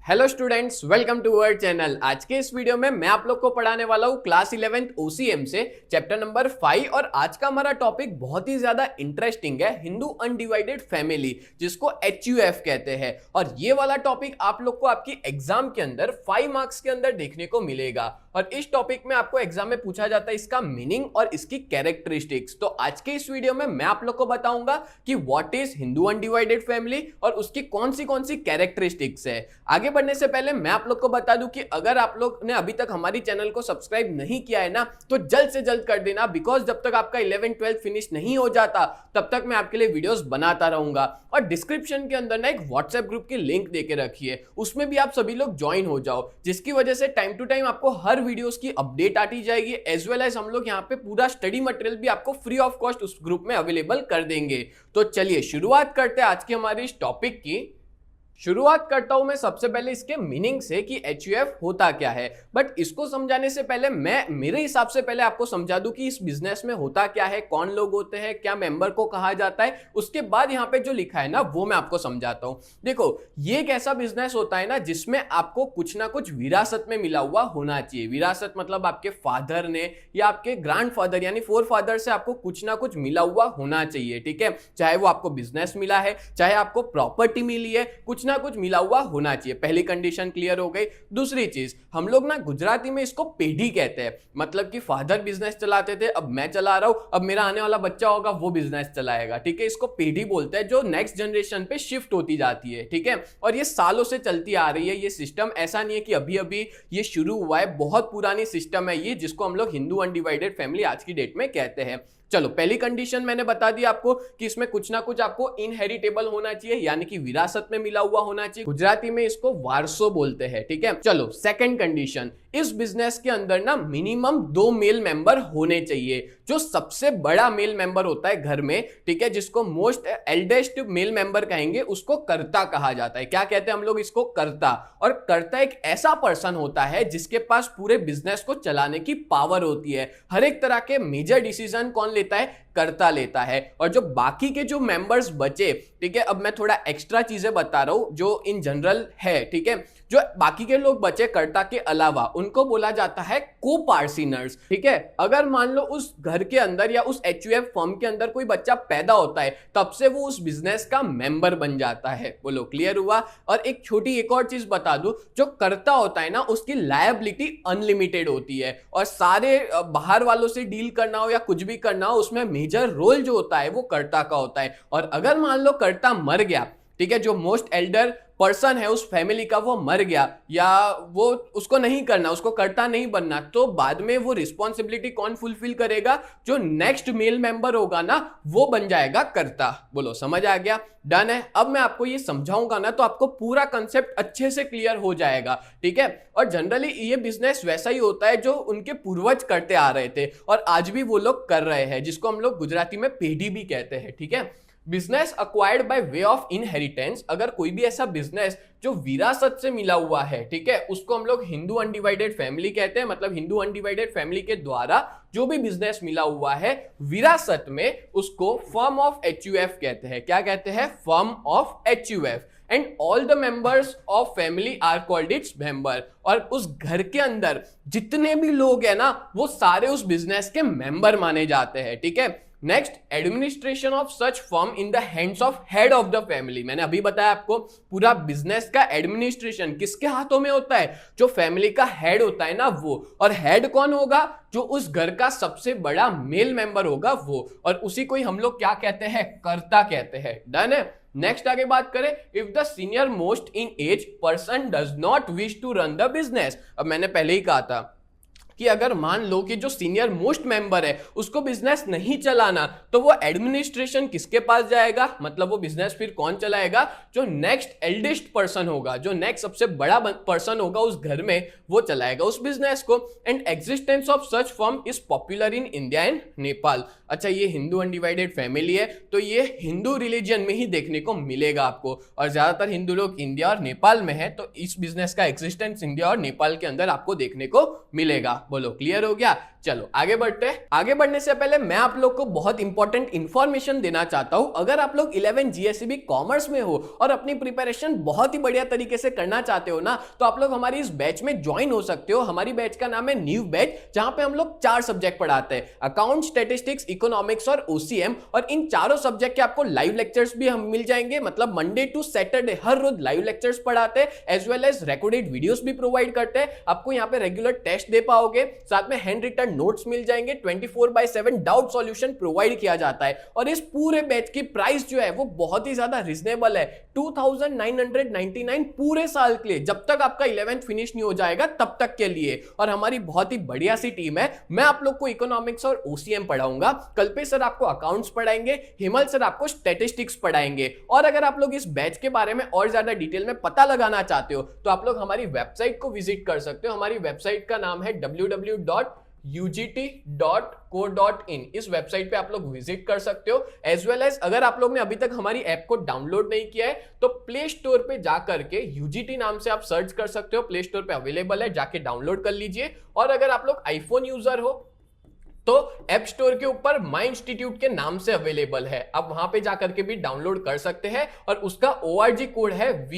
Hello students, welcome to our channel. आज के इस वीडियो में मैं आप लोग को पढ़ाने वाला हूँ क्लास 11th ओसीएम से चैप्टर नंबर 5। और आज का हमारा टॉपिक बहुत ही ज्यादा इंटरेस्टिंग है, हिंदू अनडिवाइडेड फैमिली, जिसको HUF कहते हैं। और ये वाला टॉपिक आप लोग को आपकी एग्जाम के अंदर 5 मार्क्स के अंदर देखने को मिलेगा। और इस टॉपिक में आपको एग्जाम में पूछा जाता है इसका मीनिंग और इसकी कैरेक्टरिस्टिक्स। तो आज के इस वीडियो में मैं आप लोग को बताऊंगा कि what is Hindu undivided family और उसकी कौन सी कैरेक्टरिस्टिक्स है। आगे बढ़ने से पहले मैं आप लोग को बता दूं कि अगर आप लोग ने अभी तक हमारी चैनल को सब्सक्राइब नहीं किया है ना, तो जल्द से जल्द कर देना, बिकॉज जब तक आपका 11-12 फिनिश नहीं हो जाता तब तक मैं आपके लिए वीडियोस बनाता रहूंगा। और डिस्क्रिप्शन के अंदर ना एक व्हाट्सएप ग्रुप की लिंक देके रखी है, उसमें भी आप सभी लोग ज्वाइन हो जाओ, जिसकी वजह से टाइम टू टाइम आपको हर वीडियोस की अपडेट आती जाएगी। एज वेल एज हम लोग यहाँ पे पूरा स्टडी मटेरियल भी आपको फ्री ऑफ कॉस्ट उस ग्रुप में अवेलेबल कर देंगे। तो चलिए शुरुआत करते हैं आज के हमारे इस टॉपिक की। शुरुआत करता हूं मैं सबसे पहले इसके मीनिंग से कि HUF होता क्या है। बट इसको समझाने से पहले मैं मेरे हिसाब से पहले आपको समझा दूं कि इस बिजनेस में होता क्या है, कौन लोग होते हैं, क्या मेंबर को कहा जाता है। उसके बाद यहाँ पे जो लिखा है ना वो मैं आपको समझाता हूं। देखो, ये एक ऐसा बिजनेस होता है ना जिसमें आपको कुछ ना कुछ विरासत में मिला हुआ होना चाहिए। विरासत मतलब आपके फादर ने या आपके ग्रैंडफादर यानी फोरफादर से आपको कुछ ना कुछ मिला हुआ होना चाहिए। ठीक है, चाहे वो आपको बिजनेस मिला है, चाहे आपको प्रॉपर्टी मिली है, कुछ ना कुछ मिला हुआ होना चाहिए। पहली कंडीशन क्लियर हो गई। दूसरी चीज, हम लोग ना गुजराती में इसको पेढ़ी कहते हैं, मतलब कि फादर बिजनेस चलाते थे, अब मैं चला रहा हूं, अब मेरा आने वाला बच्चा होगा वो बिजनेस चलाएगा। ठीक है, इसको पेढ़ी बोलते हैं, जो नेक्स्ट जनरेशन पे शिफ्ट होती जाती है। ठीक है, और ये सालों से चलती आ रही है ये सिस्टम। ऐसा नहीं है कि अभी अभी ये शुरू हुआ है, बहुत पुरानी सिस्टम है ये, जिसको हम लोग हिंदू अनडिवाइडेड फैमिली आज की डेट में कहते हैं। चलो, पहली कंडीशन मैंने बता दी आपको कि इसमें कुछ ना कुछ आपको इनहेरिटेबल होना चाहिए, यानी कि विरासत में मिला हुआ होना चाहिए। गुजराती में इसको वारसो बोलते हैं। ठीक है, चलो सेकंड कंडीशन, इस बिजनेस के अंदर ना मिनिमम 2 मेल मेंबर होने चाहिए। जो सबसे बड़ा मेल मेंबर होता है घर में, ठीक है, जिसको मोस्ट एल्डेस्ट मेल मेंबर कहेंगे, उसको कर्ता कहा जाता है। क्या कहते हैं हम लोग इसको? कर्ता। और कर्ता एक ऐसा पर्सन होता है जिसके पास पूरे बिजनेस को चलाने की पावर होती है। हर एक तरह के मेजर डिसीजन कौन लेता है? कर्ता लेता है। और जो बाकी के जो मेंबर्स बचे, ठीक है, अब मैं थोड़ा एक्स्ट्रा चीजें बता रहा हूं जो इन जनरल है। ठीक है, जो बाकी के लोग बचे कर्ता के अलावा, उनको बोला जाता है को-पार्सिनर्स। ठीक है, अगर मान लो उस घर के अंदर या उस HUF फर्म के अंदर कोई बच्चा पैदा होता है, तब से वो उस बिजनेस का मेंबर बन जाता है। बोलो, क्लियर हुआ? और एक और चीज बता दूं, जो कर्ता होता है ना, उसकी लायबिलिटी अनलिमिटेड होती है। और सारे बाहर वालों से डील करना हो या कुछ भी करना हो, उसमें मेजर रोल जो होता है वो कर्ता का होता है। और अगर मान लो कर्ता मर गया, ठीक है, जो मोस्ट एल्डर पर्सन है उस फैमिली का, वो मर गया या वो उसको नहीं करना, उसको कर्ता नहीं बनना, तो बाद में वो रिस्पॉन्सिबिलिटी कौन फुलफिल करेगा? जो नेक्स्ट मेल मेंबर होगा ना, वो बन जाएगा कर्ता। बोलो, समझ आ गया? डन है। अब मैं आपको ये समझाऊंगा ना तो आपको पूरा कंसेप्ट अच्छे से क्लियर हो जाएगा। ठीक है, और जनरली ये बिजनेस वैसा ही होता है जो उनके पूर्वज करते आ रहे थे और आज भी वो लोग कर रहे हैं, जिसको हम लोग गुजराती में पेढ़ी भी कहते हैं। ठीक है, business acquired by way of inheritance, अगर कोई भी ऐसा बिजनेस जो विरासत से मिला हुआ है, ठीक है, उसको हम लोग हिंदू अनडिवाइडेड फैमिली कहते हैं। मतलब हिंदू अनडिवाइडेड फैमिली के द्वारा जो भी बिजनेस मिला हुआ है विरासत में, उसको फर्म ऑफ HUF कहते हैं। क्या कहते हैं? Firm of HUF। And all the members of family are called its member. और उस घर के अंदर जितने भी लोग हैं ना, वो सारे उस बिजनेस के मेंबर माने जाते हैं। ठीक है, next, administration of such firm in the hands of head of the family. मैंने अभी बताया आपको, पूरा बिजनेस का एडमिनिस्ट्रेशन किसके हाथों में होता है? जो फैमिली का हेड होता है ना वो। और हेड कौन होगा? जो उस घर का सबसे बड़ा मेल मेंबर होगा वो। और उसी को ही हम लोग क्या कहते हैं? कर्ता कहते हैं। डन है। नेक्स्ट आगे बात करें, if the senior most in age person does not wish to run the business. अब मैंने पहले ही कहा था कि अगर मान लो कि जो सीनियर मोस्ट मेंबर है उसको बिजनेस नहीं चलाना, तो वो एडमिनिस्ट्रेशन किसके पास जाएगा? मतलब वो बिजनेस फिर कौन चलाएगा? जो नेक्स्ट एल्डेस्ट पर्सन होगा, जो नेक्स्ट सबसे बड़ा पर्सन होगा उस घर में, वो चलाएगा उस बिजनेस को। And existence of such firm is popular in India and Nepal. अच्छा, ये हिंदू अनडिवाइडेड फैमिली है, तो ये हिंदू रिलीजन में ही देखने को मिलेगा आपको। और ज्यादातर हिंदू लोग इंडिया और नेपाल में है, तो इस बिजनेस का एग्जिस्टेंस इंडिया और नेपाल के अंदर आपको देखने को मिलेगा। बोलो क्लियर हो गया। चलो आगे बढ़ते हैं। आगे बढ़ने से पहले मैं आप लोग को बहुत इंपॉर्टेंट इंफॉर्मेशन देना चाहता हूं। अगर आप लोग 11 जीएसईबी कॉमर्स में हो और अपनी प्रिपरेशन बहुत ही बढ़िया तरीके से करना चाहते हो ना, तो आप लोग हमारी इस बैच में ज्वाइन हो सकते हो। हमारी बैच का नाम है न्यू बैच, जहां पे हम लोग 4 सब्जेक्ट पढ़ाते हैं, अकाउंट, स्टैटिस्टिक्स, इकोनॉमिक्स और ओसीएम। और इन चारों सब्जेक्ट के आपको लाइव लेक्चर्स भी हम मिल जाएंगे, मतलब मंडे टू सैटरडे हर रोज लाइव लेक्चर्स पढ़ाते हैं, as well as recorded videos भी प्रोवाइड करते हैं। आपको यहाँ पे रेगुलर टेस्ट दे पाओगे, साथ में हैंड रिटन नोट्स मिल जाएंगे, 24/7 डाउट सॉल्यूशन प्रोवाइड किया जाता है। और इस पूरे बैच की प्राइस जो है वो बहुत ही ज्यादा रिजनेबल है, 2999 पूरे साल के लिए, जब तक आपका 11th फिनिश नहीं हो जाएगा तब तक के लिए। और हमारी बहुत ही बढ़िया सी टीम है। मैं आप लोग को इकोनॉमिक्स और ओसीएम पढ़ाऊंगा, कल्पेश सर आपको अकाउंट्स पढ़ाएंगे, हिमल सर आपको स्टैटिस्टिक्स पढ़ाएंगे। और अगर आप लोग इस बैच के बारे में और ज्यादा डिटेल में पता लगाना चाहते हो तो आप लोग हमारी वेबसाइट को विजिट कर सकते हो। हमारी वेबसाइट का नाम है www.ugt.co.in। इस वेबसाइट पे आप लोग विजिट कर सकते हो। एज वेल एज अगर आप लोग ने अभी तक हमारी ऐप को डाउनलोड नहीं किया है तो प्ले स्टोर पे जाकर के यूजीटी नाम से आप सर्च कर सकते हो, प्ले स्टोर पे अवेलेबल है, जाके डाउनलोड कर लीजिए। और अगर आप लोग आईफोन यूजर हो तो ऐप स्टोर के ऊपर माई इंस्टीट्यूट के नाम से अवेलेबल है, आप वहां पे जाकर के भी डाउनलोड कर सकते हैं। और उसका ORG कोड है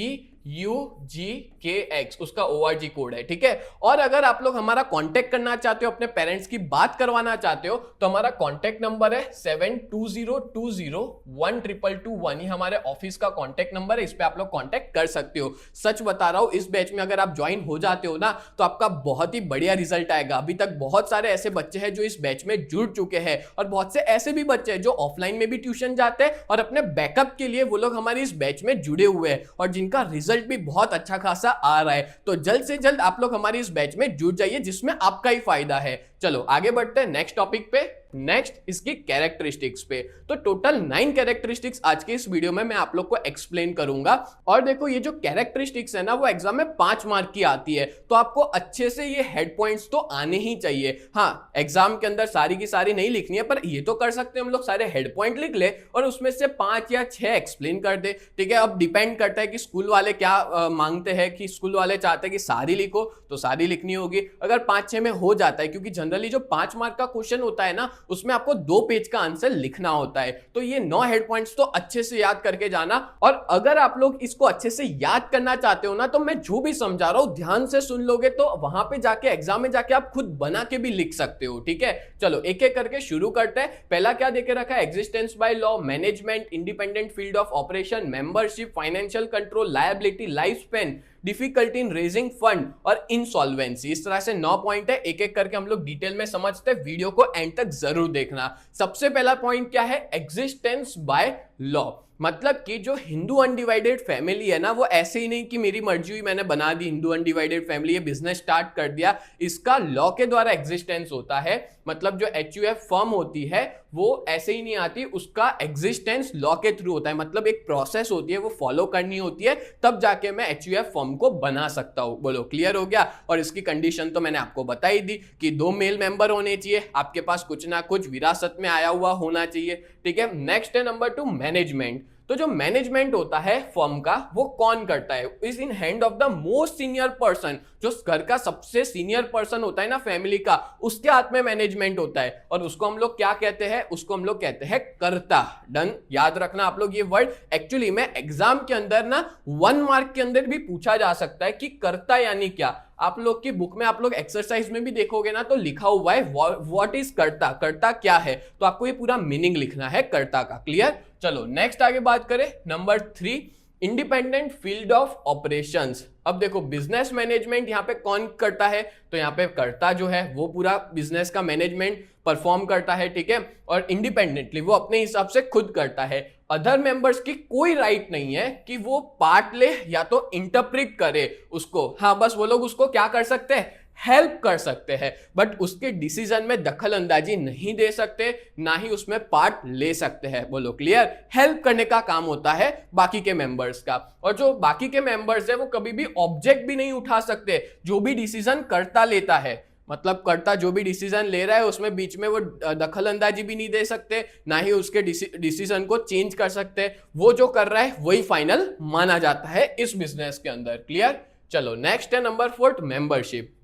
VUGKX, उसका ORG कोड है, ठीक है। और अगर आप लोग हमारा कांटेक्ट करना चाहते हो, अपने पेरेंट्स की बात करवाना चाहते हो, तो हमारा कांटेक्ट नंबर है 7202012221। ये हमारे ऑफिस का कांटेक्ट नंबर है, इस पे आप लोग कांटेक्ट कर सकते हो। सच बता रहा हूं, इस बैच में अगर आप ज्वाइन हो जाते हो ना तो आपका बहुत ही बढ़िया रिजल्ट आएगा। अभी तक बहुत सारे ऐसे बच्चे हैं जो इस बैच में जुड़ चुके हैं, और बहुत से ऐसे भी बच्चे हैं जो ऑफलाइन में भी ट्यूशन जाते हैं और अपने बैकअप के लिए वो लोग हमारी इस बैच में जुड़े हुए हैं, और जिनका रिजल्ट भी बहुत अच्छा खासा आ रहा है। तो जल्द से जल्द आप लोग हमारी इस बैच में जुड़ जाइए, जिसमें आपका ही फायदा है। चलो आगे बढ़ते हैं नेक्स्ट टॉपिक पे, नेक्स्ट इसकी कैरेक्टरिस्टिक्स पे। तो टोटल 9 कैरेक्टरिस्टिक्स आज के इस वीडियो में मैं आप लोग को एक्सप्लेन करूंगा। और देखो, ये जो कैरेक्टरिस्टिक्स है ना, वो एग्जाम में 5 मार्क की आती है, तो आपको अच्छे से ये हेड पॉइंट्स तो आने ही चाहिए। हाँ, एग्जाम के अंदर सारी की सारी नहीं लिखनी है, पर ये तो कर सकते हैं हम लोग, सारे हेड पॉइंट लिख ले और उसमें से 5 या 6 एक्सप्लेन कर दे, ठीक है। अब डिपेंड करता है कि स्कूल वाले क्या मांगते हैं, कि स्कूल वाले चाहते हैं कि सारी लिखो तो सारी लिखनी होगी। अगर 5-6 में हो जाता है, क्योंकि जनरली जो 5 मार्क का क्वेश्चन होता है ना, उसमें आपको 2 पेज का आंसर लिखना होता है। तो ये 9 हेड पॉइंट्स तो अच्छे से याद करके जाना। और अगर आप लोग इसको अच्छे से याद करना चाहते हो ना, तो मैं जो भी समझा रहा हूं ध्यान से सुन लोगे तो वहां पे जाके एग्जाम में जाके आप खुद बना के भी लिख सकते हो, ठीक है। चलो एक एक करके शुरू करते हैं। पहला क्या देके रखा है, existence by law, management, independent field of operation, membership, financial control, liability, life span, difficulty in raising fund और इंसॉल्वेंसी। इस तरह से 9 पॉइंट है, एक एक करके हम लोग डिटेल में समझते हैं। वीडियो को एंड तक जरूर देखना। सबसे पहला पॉइंट क्या है, एग्जिस्टेंस बाय लॉ। मतलब कि जो हिंदू अनडिवाइडेड फैमिली है ना, वो ऐसे ही नहीं कि मेरी मर्जी हुई मैंने बना दी हिंदू अनडिवाइडेड फैमिली, ये बिजनेस स्टार्ट कर दिया। इसका लॉ के द्वारा एग्जिस्टेंस होता है। मतलब जो HUF फर्म होती है वो ऐसे ही नहीं आती, उसका एग्जिस्टेंस लॉ के थ्रू होता है। मतलब एक प्रोसेस होती है, वो फॉलो करनी होती है, तब जाके मैं HUF फर्म को बना सकता हूं। बोलो क्लियर हो गया। और इसकी कंडीशन तो मैंने आपको बता ही दी कि 2 मेल मेंबर होने चाहिए, आपके पास कुछ ना कुछ विरासत में आया हुआ होना चाहिए, ठीक है। नेक्स्ट है नंबर 2, मैनेजमेंट। तो जो मैनेजमेंट होता है फर्म का, वो कौन करता है, is in hand of the most senior person. जो घर का सबसे सीनियर पर्सन होता है ना फैमिली का, उसके हाथ में मैनेजमेंट होता है। और उसको हम लोग क्या कहते हैं, उसको हम लोग कहते हैं कर्ता। डन, याद रखना आप लोग ये वर्ड। एक्चुअली में एग्जाम के अंदर ना 1 मार्क के अंदर भी पूछा जा सकता है कि कर्ता यानी क्या। आप लोग की बुक में आप लोग एक्सरसाइज में भी देखोगे ना, तो लिखा हुआ है व्हाट इज कर्ता, कर्ता क्या है। तो आपको ये पूरा मीनिंग लिखना है कर्ता का। क्लियर। चलो नेक्स्ट आगे बात करें, number 3, independent field of operations. अब देखो, बिजनेस मैनेजमेंट यहाँ पे कौन करता है, तो यहाँ पे कर्ता जो है वो पूरा बिजनेस का मैनेजमेंट परफॉर्म करता है, ठीक है। और इंडिपेंडेंटली वो अपने हिसाब से खुद करता है। अदर मेंबर्स की कोई राइट नहीं है कि वो पार्ट ले या तो इंटरप्रेट करे उसको। हाँ, बस वो लोग उसको क्या कर सकते हैं, हेल्प कर सकते हैं, बट उसके डिसीजन में दखल अंदाजी नहीं दे सकते, ना ही उसमें पार्ट ले सकते हैं। बोलो क्लियर। हेल्प करने का काम होता है बाकी के मेंबर्स का। और जो बाकी के मेंबर्स है वो कभी भी ऑब्जेक्ट भी नहीं उठा सकते जो भी डिसीजन कर्ता लेता है। मतलब कर्ता जो भी डिसीजन ले रहा है उसमें बीच में वो दखल अंदाजी भी नहीं दे सकते, ना ही उसके डिसीजन को चेंज कर सकते। वो जो कर रहा है वही फाइनल माना जाता है इस बिजनेस के अंदर। क्लियर। चलो नेक्स्ट है नंबर 4, मेंबरशिप।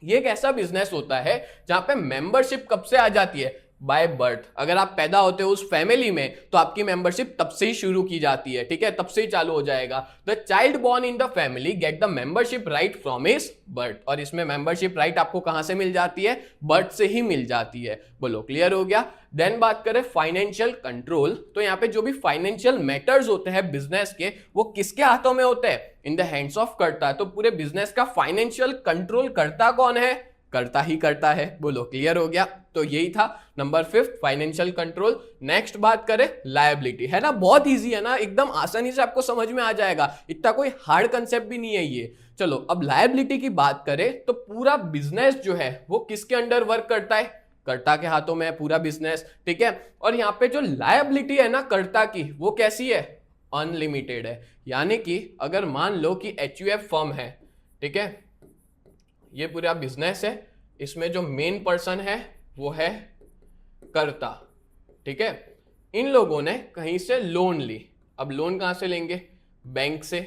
ये एक ऐसा बिजनेस होता है जहां पे मेंबरशिप कब से आ जाती है, बाय बर्थ। अगर आप पैदा होते हो उस फैमिली में तो आपकी मेंबरशिप तब से ही शुरू की जाती है, ठीक है, तब से ही चालू हो जाएगा। The child born in the family get the membership right from his birth. और इसमें मेंबरशिप राइट आपको कहां से मिल जाती है, बर्थ से ही मिल जाती है। बोलो क्लियर हो गया। देन बात करें फाइनेंशियल कंट्रोल, तो यहाँ पे जो भी फाइनेंशियल मैटर्स होते हैं बिजनेस के, वो किसके हाथों में होते हैं, इन द हैंड्स ऑफ कर्ता। तो पूरे बिजनेस का फाइनेंशियल कंट्रोल करता कौन है, करता ही करता है। बोलो क्लियर हो गया। तो यही था नंबर 5 फाइनेंशियल कंट्रोल। नेक्स्ट बात करें लायबिलिटी, है ना, बहुत इजी है ना, एकदम आसानी से आपको समझ में आ जाएगा, इतना कोई हार्ड कंसेप्ट भी नहीं है ये। चलो अब लायबिलिटी की बात करें तो पूरा बिजनेस जो है वो किसके अंडर वर्क करता है, कर्ता के हाथों में है पूरा बिजनेस, ठीक है। और यहाँ पे जो लायबिलिटी है ना कर्ता की, वो कैसी है, अनलिमिटेड है। यानी कि अगर मान लो कि HUF फर्म है, ठीक है, ये पूरा बिजनेस है, इसमें जो मेन पर्सन है वो है कर्ता, ठीक है। इन लोगों ने कहीं से लोन ली। अब लोन कहां से लेंगे, बैंक से।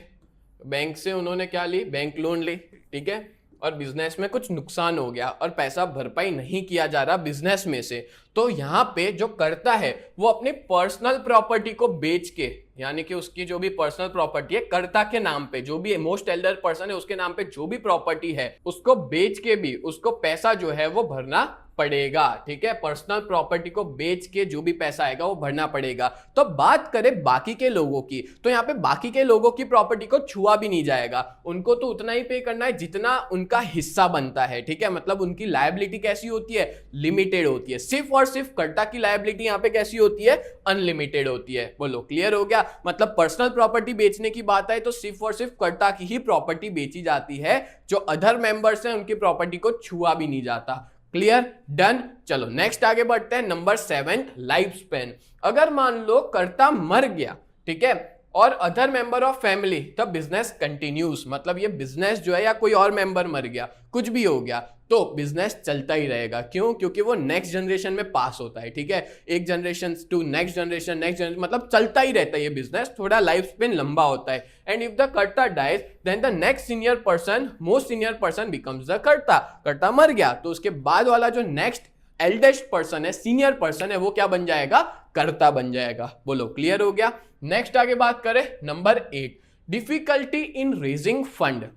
बैंक से उन्होंने क्या ली, बैंक लोन ली, ठीक है। और बिजनेस में कुछ नुकसान हो गया और पैसा भरपाई नहीं किया जा रहा बिजनेस में से, तो यहाँ पे जो कर्ता है वो अपनी पर्सनल प्रॉपर्टी को बेच के, यानी कि उसकी जो भी पर्सनल प्रॉपर्टी है कर्ता के नाम पे, जो भी मोस्ट एल्डर पर्सन है उसके नाम पे जो भी प्रॉपर्टी है उसको बेच के भी उसको पैसा जो है वो भरना पड़ेगा, ठीक है। पर्सनल प्रॉपर्टी को बेच के जो भी पैसा आएगा वो भरना पड़ेगा। तो बात करें बाकी के लोगों की, तो यहाँ पे बाकी के लोगों की प्रॉपर्टी को छुआ भी नहीं जाएगा, उनको तो उतना ही पे करना है जितना उनका हिस्सा बनता है, ठीक है। मतलब उनकी लायबिलिटी कैसी होती है, लिमिटेड होती है। सिर्फ और सिर्फ कर्ता की लायबिलिटी यहाँ पे कैसी होती है, अनलिमिटेड होती है। बोलो क्लियर हो गया। मतलब पर्सनल प्रॉपर्टी बेचने की बात है तो सिर्फ और सिर्फ कर्ता की ही प्रॉपर्टी बेची जाती है, जो अदर मेंबर्स हैं उनकी प्रॉपर्टी को छुआ भी नहीं जाता। Clear, done. चलो नेक्स्ट आगे बढ़ते हैं। Number 7 life span. अगर मान लो कर्ता मर गया, ठीक है, और अदर मेंबर ऑफ फैमिली, तब बिजनेस कंटिन्यूस। मतलब ये बिजनेस जो है या कोई और मेंबर मर गया, कुछ भी हो गया, तो बिजनेस चलता ही रहेगा। क्यों, क्योंकि वो नेक्स्ट जनरेशन में पास होता है, ठीक है। एक जनरेशन टू नेक्स्ट जनरेशन, मतलब चलता ही रहता है ये बिजनेस, थोड़ा लाइफ स्पेन लंबा होता है। And if the karta dies then the next senior person, most senior person becomes the karta. कर्ता मर गया तो उसके बाद वाला जो नेक्स्ट एल्डेस्ट पर्सन है, सीनियर पर्सन है, वो क्या बन जाएगा, कर्ता बन जाएगा। बोलो क्लियर हो गया। नेक्स्ट आगे बात करें number 8 difficulty in raising fund.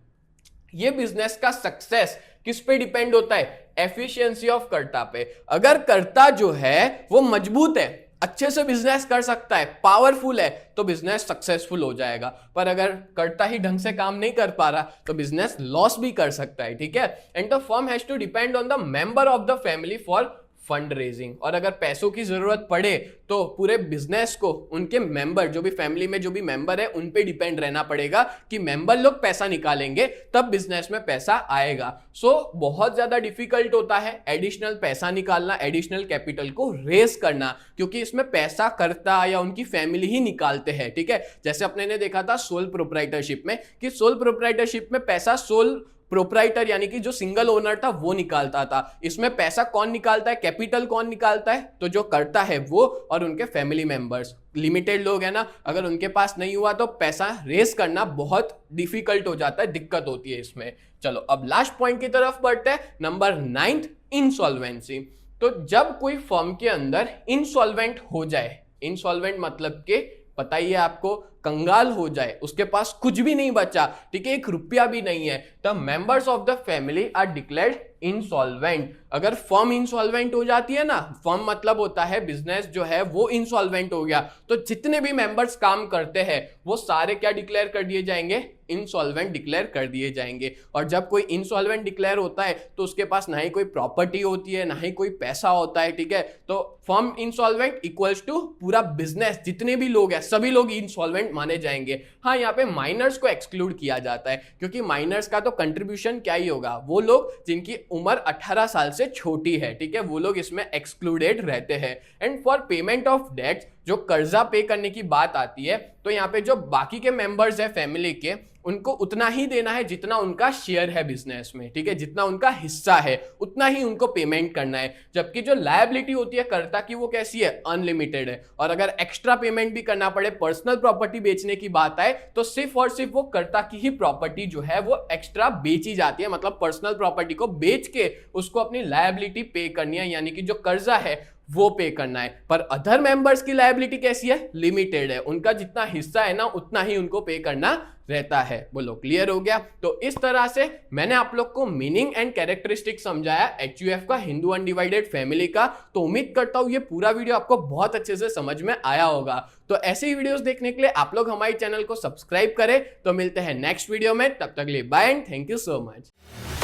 ये बिजनेस का सक्सेस किस पे डिपेंड होता है, एफिशिएंसी ऑफ कर्ता पे। अगर कर्ता जो है वो मजबूत है, अच्छे से बिजनेस कर सकता है, पावरफुल है, तो बिजनेस सक्सेसफुल हो जाएगा। पर अगर कर्ता ही ढंग से काम नहीं कर पा रहा तो बिजनेस लॉस भी कर सकता है, ठीक है। And the firm has to depend on the member of the family for fund raising. और अगर पैसों की जरूरत पड़े तो पूरे बिजनेस को उनके मेंबर, जो भी फैमिली में जो भी मेंबर है, उन पे डिपेंड रहना पड़ेगा कि मेंबर लोग पैसा निकालेंगे तब बिजनेस में पैसा आएगा। सो बहुत ज्यादा डिफिकल्ट होता है एडिशनल पैसा निकालना, एडिशनल कैपिटल को रेज करना, क्योंकि इसमें पैसा कर्ता या उनकी फैमिली ही निकालते हैं, ठीक है। जैसे अपने ने देखा था सोल प्रोप्राइटरशिप में कि सोल प्रोप्राइटरशिप में पैसा सोल प्रोप्राइटर यानी कि जो सिंगल ओनर था वो निकालता था। इसमें पैसा कौन निकालता है, कैपिटल कौन निकालता है, तो जो करता है वो और उनके फैमिली मेंबर्स। लिमिटेड लोग है ना, अगर उनके पास नहीं हुआ तो पैसा रेस करना बहुत डिफिकल्ट हो जाता है, दिक्कत होती है इसमें। चलो अब लास्ट पॉइंट की तरफ बढ़ते हैं, नंबर 9 इंसॉल्वेंसी। तो जब कोई फर्म के अंदर इंसॉल्वेंट हो जाए, इंसॉल्वेंट मतलब के पता ही है आपको, कंगाल हो जाए, उसके पास कुछ भी नहीं बचा, ठीक है, 1 रुपया भी नहीं है, the members of the family are declared insolvent. अगर फर्म इंसॉल्वेंट हो जाती है ना, फर्म मतलब होता है बिजनेस जो है वो इंसॉल्वेंट हो गया, तो जितने भी मेंबर्स काम करते हैं वो सारे क्या डिक्लेयर कर दिए जाएंगे, इंसॉल्वेंट डिक्लेयर कर दिए जाएंगे। और जब कोई इंसॉल्वेंट डिक्लेयर होता है तो उसके पास ना ही कोई प्रॉपर्टी होती है, ना ही कोई पैसा होता है, ठीक है। तो फर्म इंसॉल्वेंट इक्वल्स टू पूरा बिजनेस, जितने भी लोग हैं सभी लोग इंसॉल्वेंट माने जाएंगे। हाँ, यहाँ पे माइनर्स को एक्सक्लूड किया जाता है, क्योंकि माइनर्स का तो कंट्रीब्यूशन क्या ही होगा, वो लोग जिनकी उम्र 18 साल से छोटी है, ठीक है, वो लोग इसमें एक्सक्लूडेड रहते हैं। And for payment of debts जो कर्जा पे करने की बात आती है तो यहाँ पे जो बाकी के मेंबर्स है फैमिली के उनको उतना ही देना है जितना उनका शेयर है बिजनेस में, ठीक है, जितना उनका हिस्सा है उतना ही उनको पेमेंट करना है। जबकि जो लायबिलिटी होती है कर्ता की वो कैसी है, अनलिमिटेड है। और अगर एक्स्ट्रा पेमेंट भी करना पड़े, पर्सनल प्रॉपर्टी बेचने की बात आए तो सिर्फ और सिर्फ वो कर्ता की ही प्रॉपर्टी जो है वो एक्स्ट्रा बेची जाती है, मतलब पर्सनल प्रॉपर्टी को बेच के उसको अपनी लायबिलिटी पे करनी है, यानी कि जो कर्जा है वो पे करना है। पर अदर मेंबर्स की लायबिलिटी कैसी है, लिमिटेड है, उनका जितना हिस्सा है ना उतना ही उनको पे करना रहता है। बोलो क्लियर हो गया? तो इस तरह से मैंने आप लोग को मीनिंग एंड कैरेक्टरिस्टिक समझाया एचयूएफ का, हिंदू अनडिवाइडेड फैमिली का। तो उम्मीद करता हूं ये पूरा वीडियो आपको बहुत अच्छे से समझ में आया होगा। तो ऐसे ही वीडियोस देखने के लिए आप लोग हमारे चैनल को सब्सक्राइब करें। तो मिलते हैं नेक्स्ट वीडियो में, तब तक के लिए bye and thank you so much.